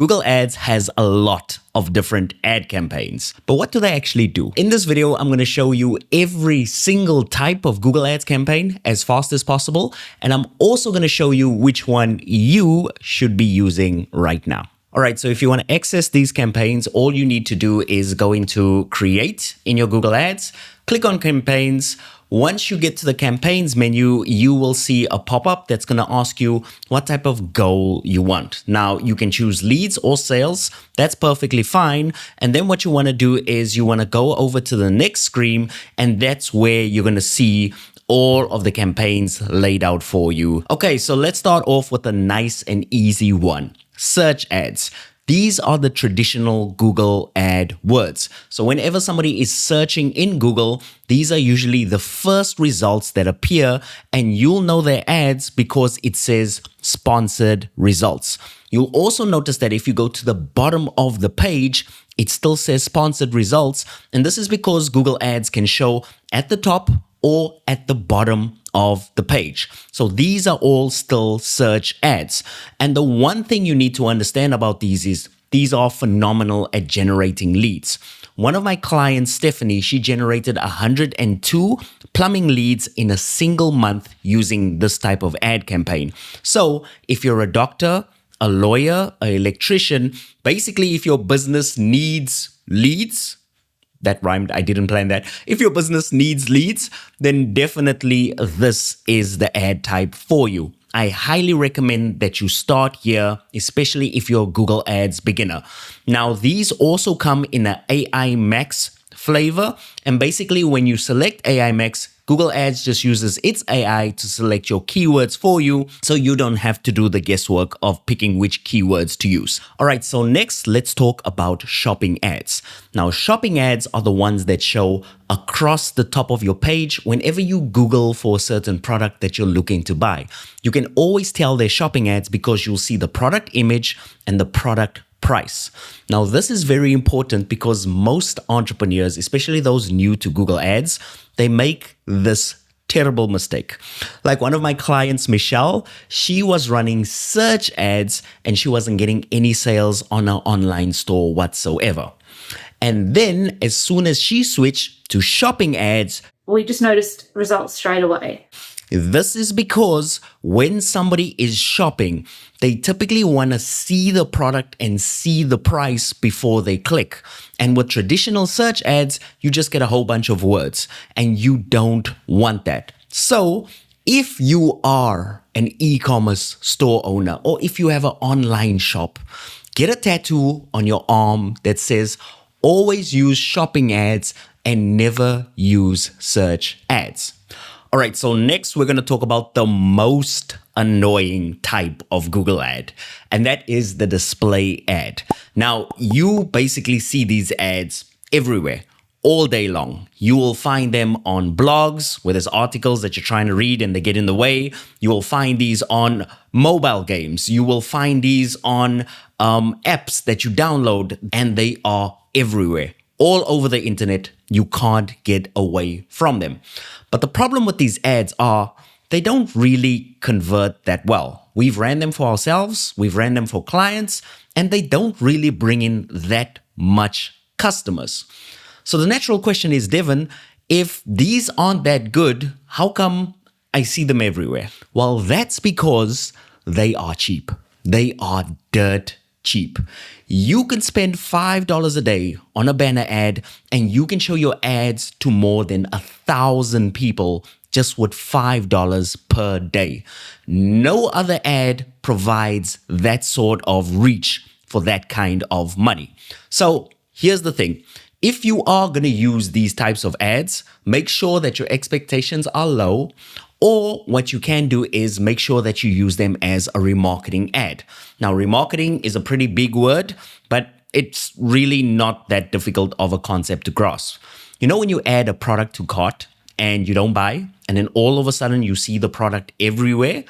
Google Ads has a lot of different ad campaigns, but what do they actually do? In this video, I'm going to show you every single type of Google Ads campaign as fast as possible, and I'm also going to show you which one you should be using right now. All right, so if you want to access these campaigns, all you need to do is go into Create in your Google Ads, click on Campaigns. Once you get to the Campaigns menu, you will see a pop-up that's going to ask you what type of goal you want. Now, you can choose leads or sales. That's perfectly fine. And then what you want to do is you want to go over to the next screen, and that's where you're going to see all of the campaigns laid out for you. Okay, so let's start off with a nice and easy one. Search ads. These are the traditional Google ad words. So whenever somebody is searching in Google, these are usually the first results that appear, and you'll know their ads because it says sponsored results. You'll also notice that if you go to the bottom of the page, it still says sponsored results. And this is because Google Ads can show at the top or at the bottom of the page. So these are all still search ads. And the one thing you need to understand about these is these are phenomenal at generating leads. One of my clients, Stephanie, she generated 102 plumbing leads in a single month using this type of ad campaign. So if you're a doctor, a lawyer, an electrician, basically if your business needs leads, that rhymed, I didn't plan that. If your business needs leads, then definitely this is the ad type for you. I highly recommend that you start here, especially if you're a Google Ads beginner. Now, these also come in an AI Max flavor. And basically, when you select AI Max, Google Ads just uses its AI to select your keywords for you, so you don't have to do the guesswork of picking which keywords to use. All right, so next, let's talk about shopping ads. Now, shopping ads are the ones that show across the top of your page whenever you Google for a certain product that you're looking to buy. You can always tell they're shopping ads because you'll see the product image and the product price. Now, this is very important because most entrepreneurs, especially those new to Google Ads, they make this terrible mistake. Like one of my clients, Michelle, she was running search ads and she wasn't getting any sales on her online store whatsoever. And then as soon as she switched to shopping ads, we just noticed results straight away. This is because when somebody is shopping, they typically want to see the product and see the price before they click. And with traditional search ads, you just get a whole bunch of words, and you don't want that. So if you are an e-commerce store owner, or if you have an online shop, get a tattoo on your arm that says, always use shopping ads and never use search ads. All right, so next we're going to talk about the most annoying type of Google ad, and that is the display ad. Now, you basically see these ads everywhere, all day long. You will find them on blogs where there's articles that you're trying to read and they get in the way. You will find these on mobile games. You will find these on apps that you download, and they are everywhere. All over the internet, you can't get away from them. But the problem with these ads are they don't really convert that well. We've ran them for ourselves, we've ran them for clients, and they don't really bring in that much customers. So the natural question is, Devin, if these aren't that good, how come I see them everywhere? Well, that's because they are cheap. They are dirt cheap. You can spend $5 a day on a banner ad, and you can show your ads to more than 1,000 people just with $5 per day. No other ad provides that sort of reach for that kind of money. So here's the thing. If you are going to use these types of ads, make sure that your expectations are low. Or what you can do is make sure that you use them as a remarketing ad. Now, remarketing is a pretty big word, but it's really not that difficult of a concept to grasp. You know, when you add a product to cart and you don't buy, and then all of a sudden you see the product everywhere,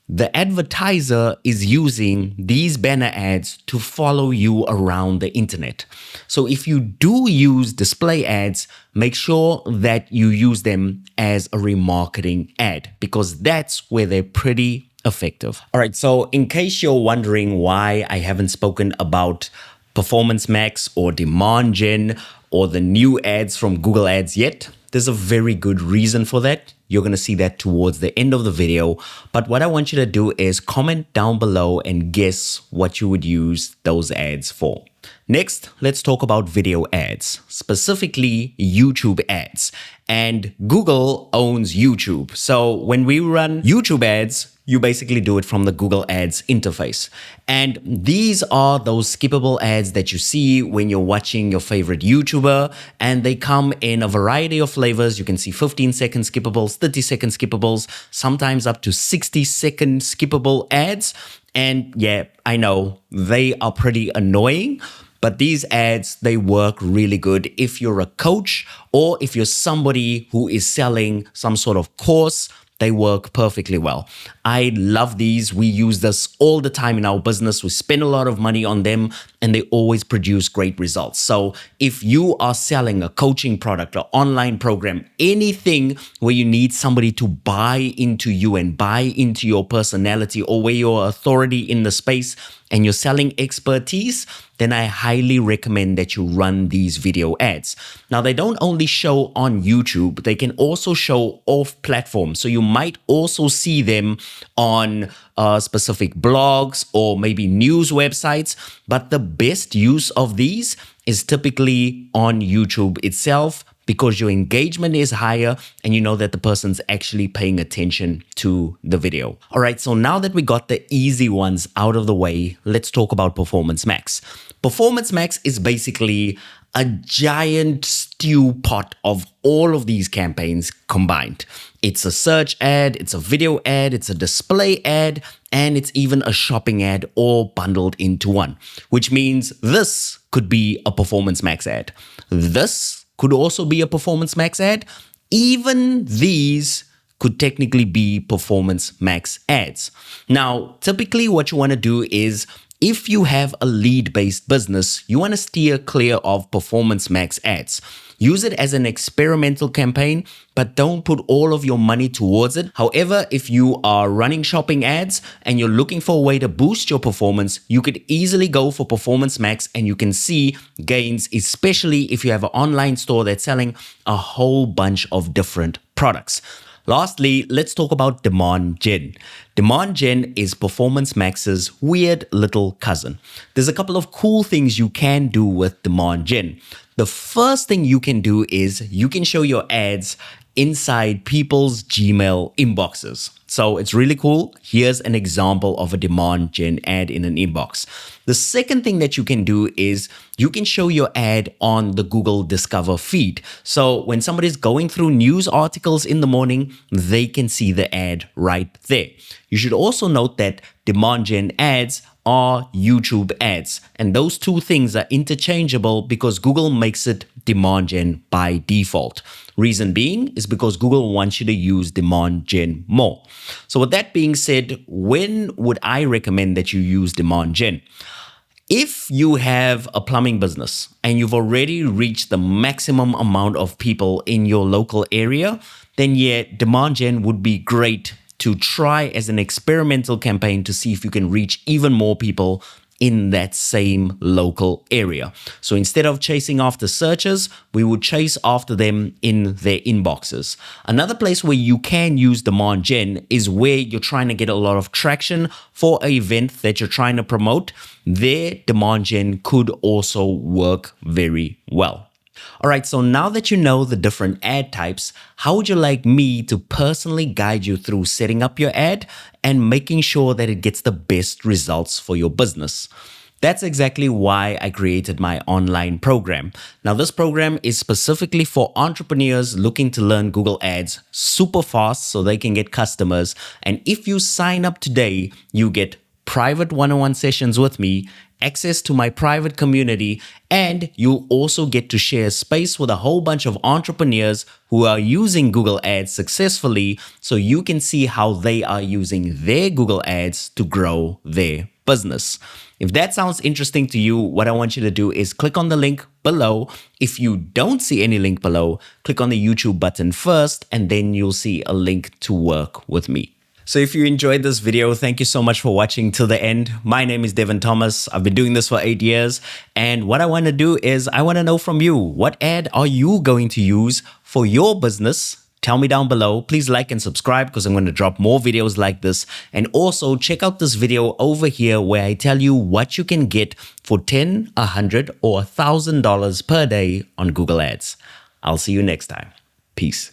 the advertiser is using these banner ads to follow you around the internet. So if you do use display ads, make sure that you use them as a remarketing ad, because that's where they're pretty effective. All right, so in case you're wondering why I haven't spoken about Performance Max or Demand Gen or the new ads from Google Ads yet, there's a very good reason for that. You're going to see that towards the end of the video. But what I want you to do is comment down below and guess what you would use those ads for. Next, let's talk about video ads, specifically YouTube ads. And Google owns YouTube. So when we run YouTube ads, you basically do it from the Google Ads interface. And these are those skippable ads that you see when you're watching your favorite YouTuber, and they come in a variety of flavors. You can see 15-second skippables, 30-second skippables, sometimes up to 60-second skippable ads. And yeah, I know they are pretty annoying, but these ads, they work really good if you're a coach or if you're somebody who is selling some sort of course. They work perfectly well. I love these. We use this all the time in our business. We spend a lot of money on them and they always produce great results. So if you are selling a coaching product, an online program, anything where you need somebody to buy into you and buy into your personality, or where you're authority in the space and you're selling expertise, then I highly recommend that you run these video ads. Now, they don't only show on YouTube, they can also show off platform. So you might also see them on specific blogs or maybe news websites. But the best use of these is typically on YouTube itself, because your engagement is higher and you know that the person's actually paying attention to the video. All right, so now that we got the easy ones out of the way, let's talk about Performance Max. Performance Max is basically a giant stew pot of all of these campaigns combined. It's a search ad, it's a video ad, it's a display ad, and it's even a shopping ad, all bundled into one, which means this could be a Performance Max ad. This could also be a Performance Max ad. Even these could technically be Performance Max ads. Now, typically what you want to do is, if you have a lead-based business, you want to steer clear of Performance Max ads. Use it as an experimental campaign, but don't put all of your money towards it. However, if you are running shopping ads and you're looking for a way to boost your performance, you could easily go for Performance Max and you can see gains, especially if you have an online store that's selling a whole bunch of different products. Lastly, let's talk about Demand Gen. Demand Gen is Performance Max's weird little cousin. There's a couple of cool things you can do with Demand Gen. The first thing you can do is you can show your ads inside people's Gmail inboxes. So it's really cool. Here's an example of a Demand Gen ad in an inbox. The second thing that you can do is you can show your ad on the Google Discover feed. So when somebody's going through news articles in the morning, they can see the ad right there. You should also note that Demand Gen ads are YouTube ads. And those two things are interchangeable because Google makes it Demand Gen by default. Reason being is because Google wants you to use Demand Gen more. So with that being said, when would I recommend that you use Demand Gen? If you have a plumbing business and you've already reached the maximum amount of people in your local area, then yeah, Demand Gen would be great to try as an experimental campaign to see if you can reach even more people in that same local area. So instead of chasing after searchers, we would chase after them in their inboxes. Another place where you can use Demand Gen is where you're trying to get a lot of traction for an event that you're trying to promote. There, Demand Gen could also work very well. All right, so now that you know the different ad types, how would you like me to personally guide you through setting up your ad and making sure that it gets the best results for your business? That's exactly why I created my online program. Now, this program is specifically for entrepreneurs looking to learn Google Ads super fast so they can get customers. And if you sign up today, you get private one-on-one sessions with me, access to my private community, and you'll also get to share space with a whole bunch of entrepreneurs who are using Google Ads successfully, so you can see how they are using their Google Ads to grow their business. If that sounds interesting to you, what I want you to do is click on the link below. If you don't see any link below, click on the YouTube button first, and then you'll see a link to work with me. So if you enjoyed this video, thank you so much for watching till the end. My name is Devin Thomas. I've been doing this for 8 years. And what I want to do is I want to know from you, what ad are you going to use for your business? Tell me down below. Please like and subscribe because I'm going to drop more videos like this. And also check out this video over here where I tell you what you can get for $10, $100, or $1,000 per day on Google Ads. I'll see you next time. Peace.